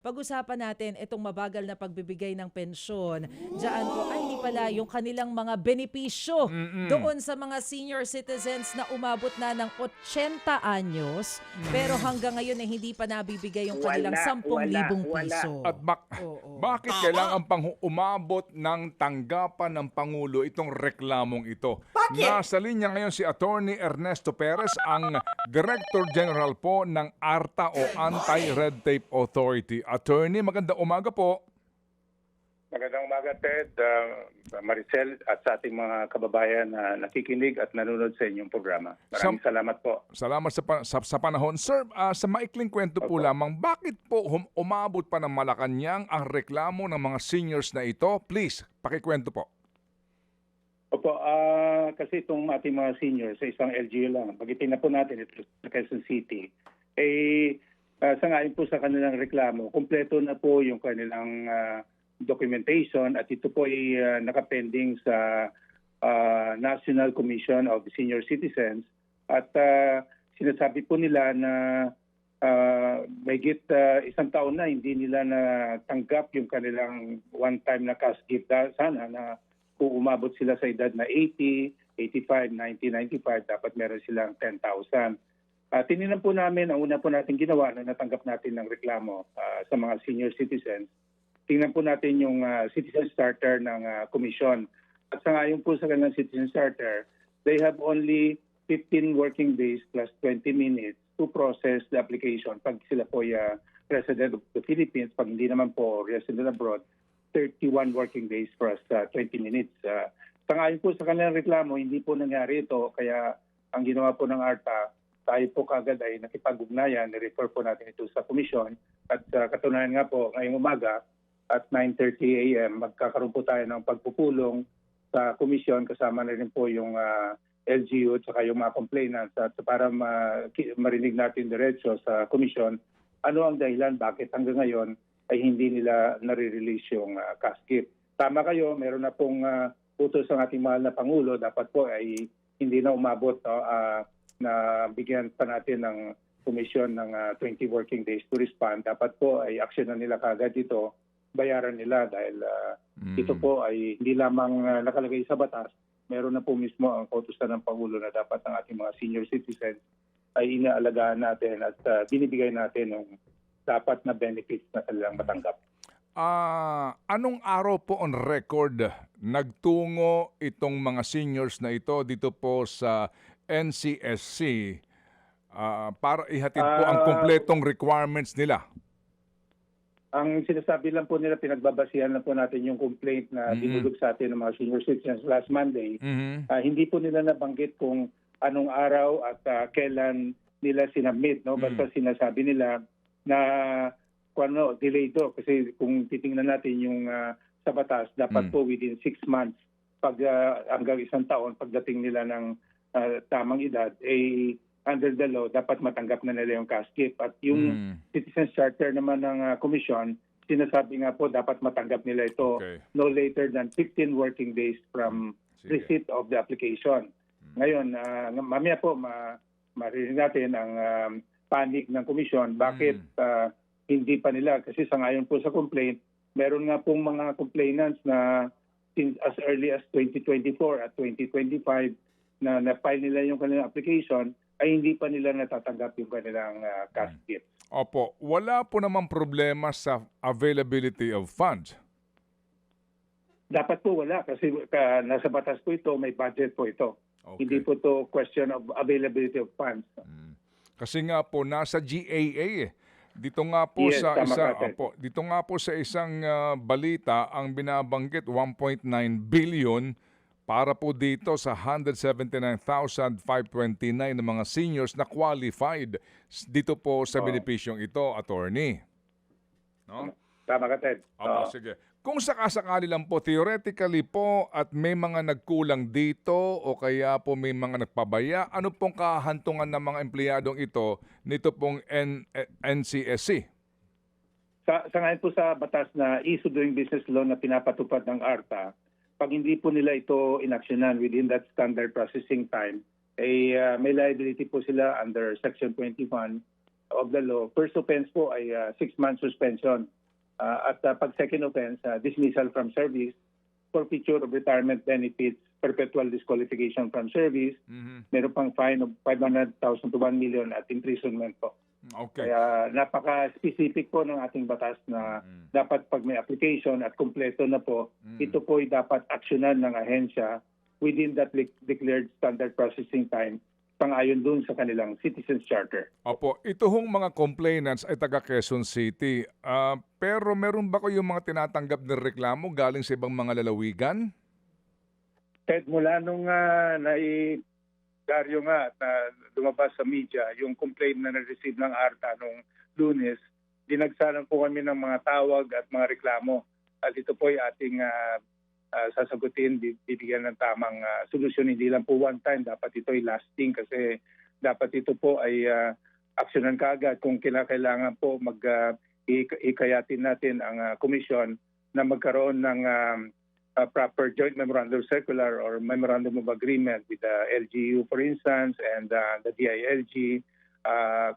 Pag-usapan natin itong mabagal na pagbibigay ng pensyon. Diyan po, ay hindi pala, yung kanilang mga benepisyo Mm. doon sa mga senior citizens na umabot na ng 80 anyos, pero hanggang ngayon ay hindi pa nabibigay yung kanilang Wala, 10,000 wala. At piso. Oo. bakit kailangan pang umabot ng tanggapan ng Pangulo itong reklamong ito? Nasa linya ngayon si Attorney Ernesto Perez, ang Director General po ng ARTA o Anti-Red Tape Authority. Attorney, magandang umaga po. Magandang umaga, Ted, Maricel, at sa ating mga kababayan na nakikinig at nanonood sa inyong programa. Maraming salamat po. Salamat sa panahon. Sir, sa maikling kwento po Opo. lamang, bakit po umabot pa ng Malacanang ang reklamo ng mga seniors na ito? Please, pakikwento po. Opo, kasi itong ating mga seniors sa isang LGU lang, pagitin na po natin ito sa Quezon City, sangayon po sa kanilang reklamo, kumpleto na po yung kanilang documentation at ito po ay nakapending sa National Commission of Senior Citizens at sinasabi po nila na mahigit isang taon na hindi nila natanggap yung kanilang one-time na cash gift. Sana na kung umabot sila sa edad na 80, 85, 90, 95, dapat meron silang 10,000. Tininan po namin, ang una po natin ginawa na natanggap natin ng reklamo sa mga senior citizens. Tingnan po natin yung citizen starter ng komisyon. At sa ngayon po sa kanilang citizen starter, they have only 15 working days plus 20 minutes to process the application. Pag sila po resident of the Philippines, pag hindi naman po resident abroad, 31 working days plus 20 minutes. Sa ngayon po sa kanilang reklamo, hindi po nangyari ito. Kaya ang ginawa po ng ARTA, tayo po kagad ay nakipag-ugnayan, ni-refer po natin ito sa komisyon. At katunayan nga po, ngayong umaga, at 9:30 a.m. magkakaroon po tayo ng pagpupulong sa komisyon kasama na rin po yung LGU at saka yung mga complainants at para marinig natin diretso sa komisyon ano ang dahilan bakit hanggang ngayon ay hindi nila nare-release yung cash gift. Tama kayo, meron na pong utos ang ating mahal na Pangulo, dapat po ay hindi na umabot na bigyan pa natin ng komisyon ng 20 working days to respond. Dapat po ay aksyon na nila kagad ito, bayaran nila dahil ito po ay hindi lamang nakalagay sa batas, meron na po mismo ang kautusan ng Pangulo na dapat ang ating mga senior citizens ay inaalagaan natin at binibigay natin yung dapat na benefits na kanilang matanggap. Anong araw po on record nagtungo itong mga seniors na ito dito po sa NCSC para ihatid po ang kumpletong requirements nila? Ang sinasabi lang po nila, pinagbabasihan lang po natin yung complaint na dinulog sa atin ng mga senior citizens last Monday. Hindi po nila nabanggit kung anong araw at kailan nila sinabmit. No? Basta sinasabi nila na delay ito. Kasi kung titingnan natin yung sa batas, dapat po within 6 months hanggang isang taon pagdating nila ng tamang edad, under the law, dapat matanggap na nila yung cash gift. At yung citizen charter naman ng komisyon, sinasabi nga po dapat matanggap nila ito no later than 15 working days from receipt of the application. Ngayon, mamaya po marinig natin ang panic ng komisyon. Bakit hindi pa nila? Kasi sa ngayon po sa complaint, meron nga pong mga complainants na as early as 2024 at 2025 na na-file nila yung kanilang application, ay hindi pa nila natatanggap yung kanilang cash gift. Opo, wala po namang problema sa availability of funds. Dapat po wala kasi nasa batas po ito, may budget po ito. Okay. Hindi po to question of availability of funds. Kasi nga po nasa GAA eh. Dito nga po Yes, tama ka, Ted. dito nga po sa isang balita ang binabanggit 1.9 billion para po dito sa 179,529 na mga seniors na qualified dito po sa benepisyong ito, attorney. No? Tama ka, Ted. Opo, sige. Kung sakasakali lang po, theoretically po at may mga nagkulang dito o kaya po may mga nagpabaya, ano pong kahantungan ng mga empleyadong ito nito pong NCSC? Sa ngayon po sa batas na issue doing business law na pinapatupad ng ARTA, pag hindi po nila ito inaksyonan within that standard processing time, may liability po sila under Section 21 of the law. First offense po ay 6 months suspension. At pag second offense, dismissal from service, forfeiture of retirement benefits, perpetual disqualification from service, meron pang fine of 500,000 to 1 million at imprisonment po. Okay. Kaya napaka-specific po ng ating batas na dapat pag may application at kumpleto na po, ito po ay dapat aksyonan ng ahensya within that declared standard processing time pang-ayon dun sa kanilang Citizens Charter. Opo, ito hong mga complainants ay taga Quezon City. Pero meron ba kayong mga tinatanggap na reklamo galing sa ibang mga lalawigan? Ted, mula nung Daryo nga at lumabas sa media, yung complaint na na-receive ng ARTA nung Lunes, dinagsanan po kami ng mga tawag at mga reklamo. At ito po ay ating sasagutin, bibigyan ng tamang solusyon. Hindi lang po one time, dapat ito ay lasting kasi dapat ito po ay aksyonan kaagad kung kailangan po ikayatin natin ang komisyon na magkaroon ng proper joint memorandum circular or memorandum of agreement with the LGU, for instance, and the DILG.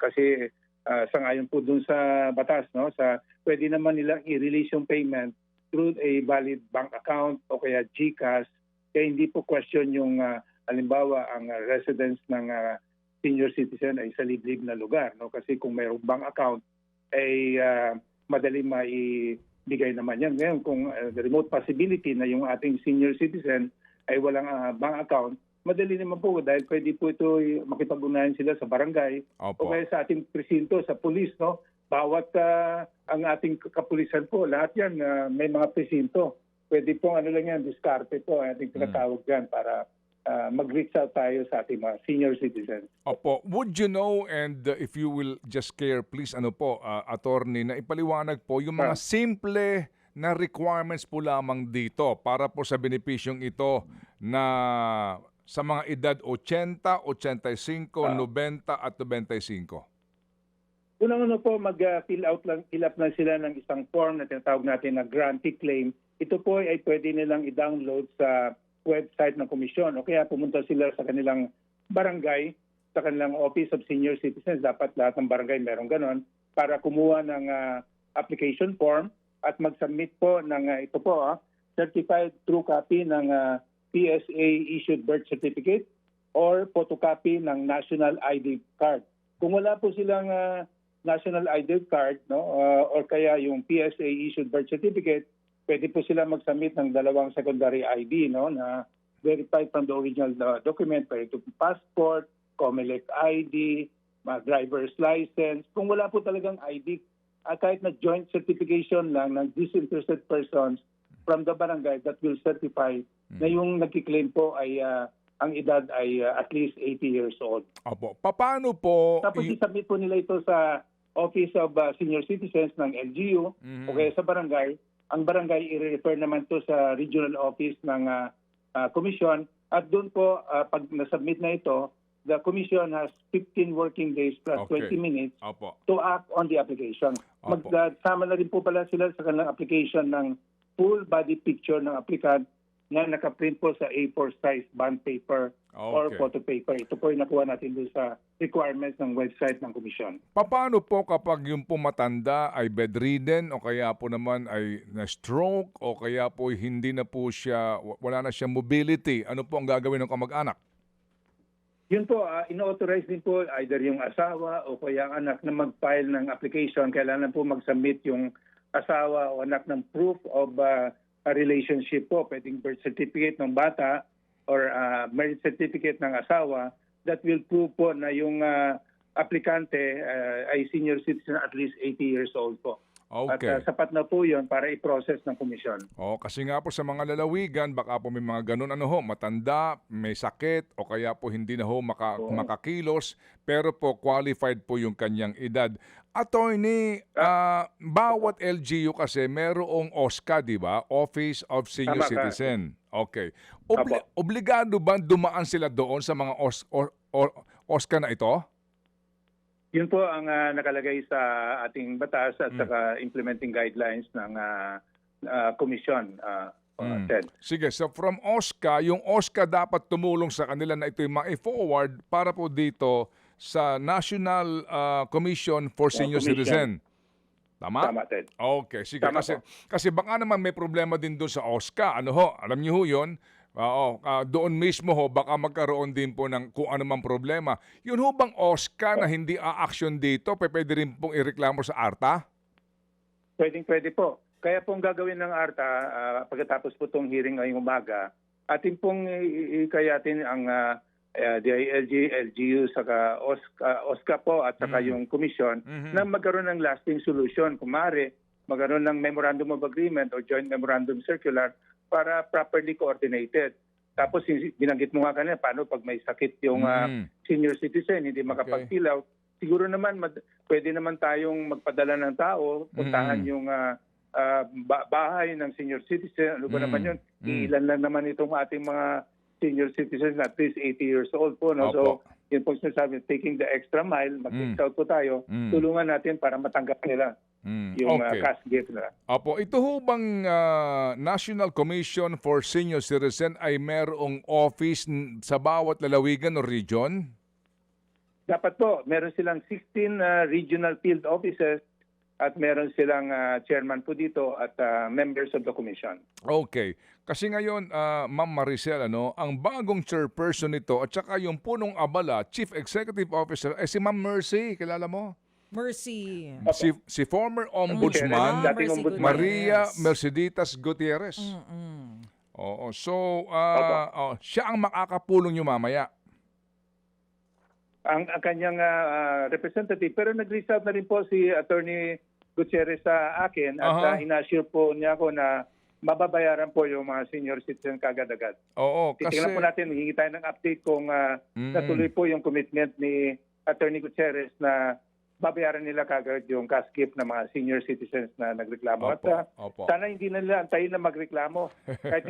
Kasi sangayon po dun sa batas, no? Pwede naman nilang i-release yung payment through a valid bank account o kaya GCash. Kaya hindi po question yung halimbawa ang residence ng senior citizen ay sa liblib na lugar, no? Kasi kung mayroong bank account ay madali maibigay naman yan. Ngayon kung the remote possibility na yung ating senior citizen ay walang bank account, madali naman po dahil pwede po ito makipag-unayan sila sa barangay. Opo. O kaya sa ating presinto, sa pulis, no? Bawat ang ating kapulisan po, lahat yan may mga presinto. Pwede po lang yan, diskarte po, ating tinatawag yan para mag-reach out tayo sa ating mga senior citizens. Opo. Would you know, and if you will just care, please, attorney, na ipaliwanag po yung mga simple na requirements po lamang dito para po sa benepisyong ito na sa mga edad 80, 85, 90 at 95. Unang-una po, mag-fill up lang sila ng isang form na tinatawag natin na grantee claim. Ito po ay pwede nilang i-download sa website ng komisyon o kaya pumunta sila sa kanilang barangay, sa kanilang Office of Senior Citizens. Dapat lahat ng barangay meron ganon para kumuha ng application form at mag-submit po ng ito po, certified true copy ng PSA issued birth certificate or photocopy ng national ID card. Kung wala po silang national ID card, no, or kaya yung PSA issued birth certificate, pwede po sila mag-submit ng dalawang secondary ID, no, na verified from the original document, pwede ito passport, COMELEC ID, driver's license. Kung wala po talagang ID, kahit na joint certification lang ng disinterested persons from the barangay that will certify na yung nagkiklaim po ay ang edad ay at least 80 years old. Opo. Paano po? Tapos isubmit po nila ito sa Office of Senior Citizens ng LGU o kaya sa barangay. Ang barangay i-refer naman to sa regional office ng commission at doon po pag nasubmit na ito, the commission has 15 working days plus 20 minutes to act on the application. Magsama na rin po pala sila sa kanilang application ng full body picture ng applicant na nakaprint po sa A4 size bond paper or photo paper. Ito po yung nakuha natin doon sa requirements ng website ng komisyon. Paano po kapag yung pumatanda ay bedridden o kaya po naman ay na-stroke o kaya po hindi na po siya, wala na siya mobility? Ano po ang gagawin ng kamag-anak? Yun po, ino-authorize din po either yung asawa o kaya ang anak na mag-file ng application. Kailangan po mag-submit yung asawa o anak ng proof of a relationship po. Pwedeng birth certificate ng bata or marriage certificate ng asawa that will prove po na yung aplikante ay senior citizen at least 80 years old po. Okay. At sapat na po yun para i-process ng komisyon. Kasi nga po sa mga lalawigan, baka po may mga ganun matanda, may sakit o kaya po hindi na makakilos pero po qualified po yung kanyang edad. Attorney, bawat LGU kasi merong OSCA, di ba? Office of Senior Citizen. Okay. Obligado ba dumaan sila doon sa mga OSCA na ito? Yun po ang nakalagay sa ating batas at saka implementing guidelines ng komisyon, Ted. Sige, so from OSCA, yung OSCA dapat tumulong sa kanila na ito'y ma-forward para po dito sa National Commission for Senior Commission. Citizen. Tama? Tama, Ted. Okay, sige. Tama Kasi baka naman may problema din doon sa OSCA. Ano ho? Alam niyo ho yun? Oo, doon mismo ho, baka magkaroon din po ng kung ano mang problema. Yun ho bang OSCA na hindi a-action dito, pwede rin pong ireklamo sa ARTA? Pwede po. Kaya pong gagawin ng ARTA, pagkatapos po itong hearing ngayong umaga, atin pong ikayatin ang DILG, LGU, saka OSCA po at saka yung commission na magkaroon ng lasting solution. Kung maaari, magkaroon ng Memorandum of Agreement o Joint Memorandum Circular para properly coordinated. Tapos binanggit mo nga kanina, paano pag may sakit yung senior citizen, hindi makapag-fill out. Siguro naman pwede naman tayong magpadala ng tao, puntahan yung bahay ng senior citizen. Ano ba naman yun? Ilan lang naman itong ating mga senior citizens, at least 80 years old po. No? So, yun po sinasabi, taking the extra mile, mag-scout po tayo, tulungan natin para matanggap nila yung cash gift nila. Opo, ito ho bang National Commission for Senior Citizen ay merong office sa bawat lalawigan o region? Dapat po, meron silang 16 regional field offices at meron silang chairman po dito at members of the commission. Okay. Kasi ngayon, Ma'am Maricel, ang bagong chairperson nito at saka yung punong abala, Chief Executive Officer, si Ma'am Mercy, kilala mo? Mercy. Si former Ombudsman, Dating Mercy Ombudsman. Maria Gutierrez. Mercedes Gutierrez. Oo. So, siya ang makakapulong nyo mamaya. Ang kanyang representative, pero nag-reach out na rin po si Attorney Gutierrez sa akin at inassure po niya ako na mababayaran po yung mga senior citizen kagad-agad. Oo, kasi... Titingnan po natin, hihingi tayo ng update kung natuloy po yung commitment ni Attorney Gutierrez na babayaran nila kagad yung cash gift ng mga senior citizens na nagreklamo. At sana hindi na nila antayin na magreklamo. Kahit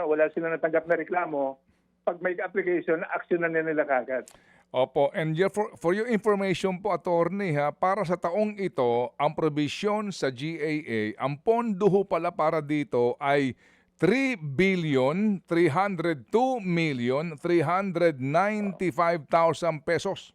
wala silang natanggap na reklamo, pag may application, action na nila kagad. Opo, and for your information po, attorney, para sa taong ito, ang provision sa GAA, ang pondo ho pala para dito ay 3,302,395,000 pesos.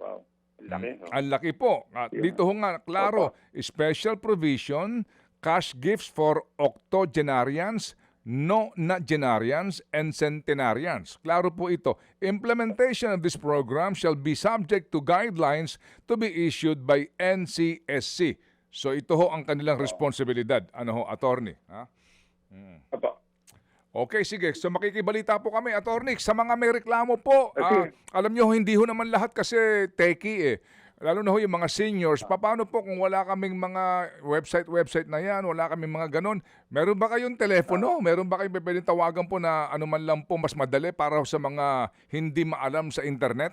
Wow, laki. No? Ang laki po. At dito ho nga, klaro, special provision, cash gifts for octogenarians, nonagenarians, and centenarians. Klaro po ito. Implementation of this program shall be subject to guidelines to be issued by NCSC. So ito ho ang kanilang responsibilidad. Ano ho, attorney? Ha? Opo. Okay, sige. So makikibalita po kami, attorney. Sa mga may reklamo po, alam nyo, hindi ho naman lahat kasi techie eh. Lalo na ho yung mga seniors, paano po kung wala kaming mga website na yan, wala kaming mga ganon? Meron ba kayong telepono? Meron ba kayong pwedeng tawagan po na anuman lang po mas madali para sa mga hindi maalam sa internet?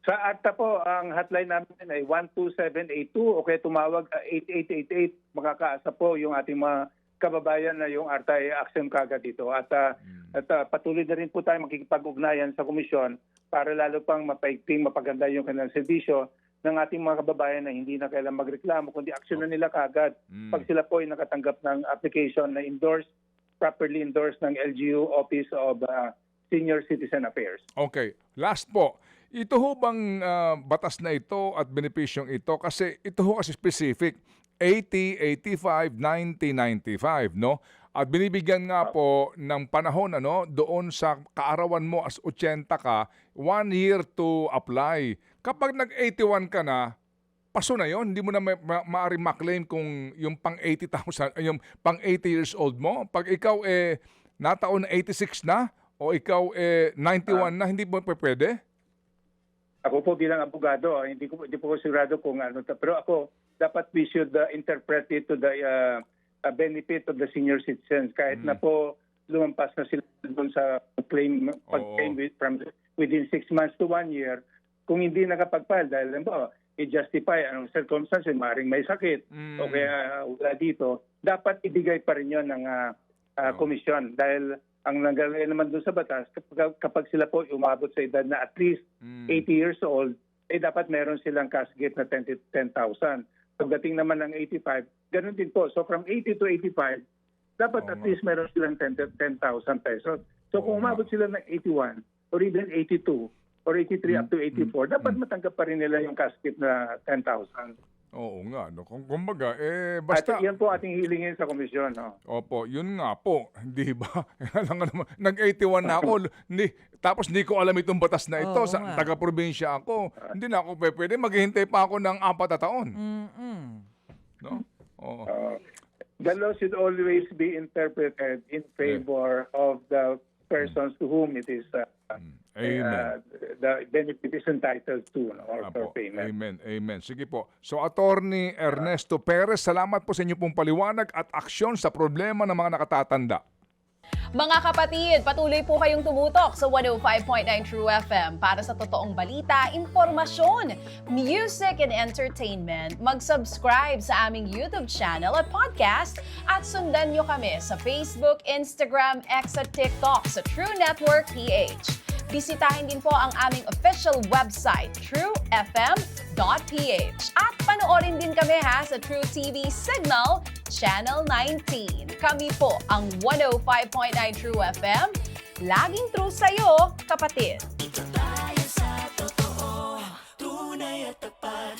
Sa ARTA po, ang hotline namin ay 12782 o kaya tumawag 8888. Makakaasa po yung ating mga kababayan na yung ARTA ay action kagad dito. At patuloy na rin po tayo makikipag-ugnayan sa komisyon para lalo pang mapaigting, mapaganda yung kanilang serbisyo ng ating mga kababayan na hindi na kailangan magreklamo, kundi action na nila kagad. Pag sila po ay nakatanggap ng application na properly endorsed ng LGU Office of Senior Citizen Affairs. Okay. Last po, ito ho bang batas na ito at benepisyong ito? Kasi ito ho kasi specific, 80, 85, 90, 95, no? At binibigyan nga po ng panahon doon sa kaarawan mo as 80 ka, 1 year to apply. Kapag nag-81 ka na, paso na yon, hindi mo na maaari maklaim kung yung pang 80,000, yung pang 80 years old mo. Pag ikaw nataon na 86 na o ikaw 91 na, hindi mo pwede? Ako po bilang abogado, hindi po sigurado kung ano. Pero ako, dapat we should interpret it to the benefit of the senior citizens. Kahit na po lumampas na sila doon sa pag-claim from within 6 months to 1 year, kung hindi nakapag-file dahil i-justify anong circumstance, maaaring may sakit o kaya wala dito, dapat ibigay pa rin yun ng komisyon. Dahil ang nagalagay naman doon sa batas, kapag sila po umabot sa edad na at least 80 years old, dapat meron silang cash gift na 10,000. Pagdating naman ng 85, ganun din po. So from 80 to 85, dapat at least meron silang 10,000 pesos. So kung umabot sila ng 81 or even 82, or 83 up to 84, dapat matanggap pa rin nila yung cash gift na 10,000. Oo nga, no? Kumbaga, Basta, basta... At yan po ating hilingin sa komisyon. No? Opo, yun nga po, di ba? Alam nga naman, nag-81 na ako, tapos hindi ko alam itong batas na ito, Oo sa nga. taga-probinsya ako, hindi na ako pwede, maghihintay pa ako ng 4 na taon. No? Oo. The law should always be interpreted in favor of the persons to whom it is Amen. the benefit is entitled to, no, or for Apo. payment. Amen. Amen. Sige po. So, Attorney Ernesto Perez, salamat po sa inyo pong paliwanag at aksyon sa problema ng mga nakatatanda. Mga kapatid, patuloy po kayong tumutok sa 105.9 True FM para sa totoong balita, impormasyon, music and entertainment. Mag-subscribe sa aming YouTube channel at podcast at sundan nyo kami sa Facebook, Instagram, X at TikTok sa True Network PH. Bisitahin din po ang aming official website, truefm.ph. At panoorin din kami sa True TV Signal, Channel 19. Kami po ang 105.9 True FM. Laging true sa'yo, kapatid.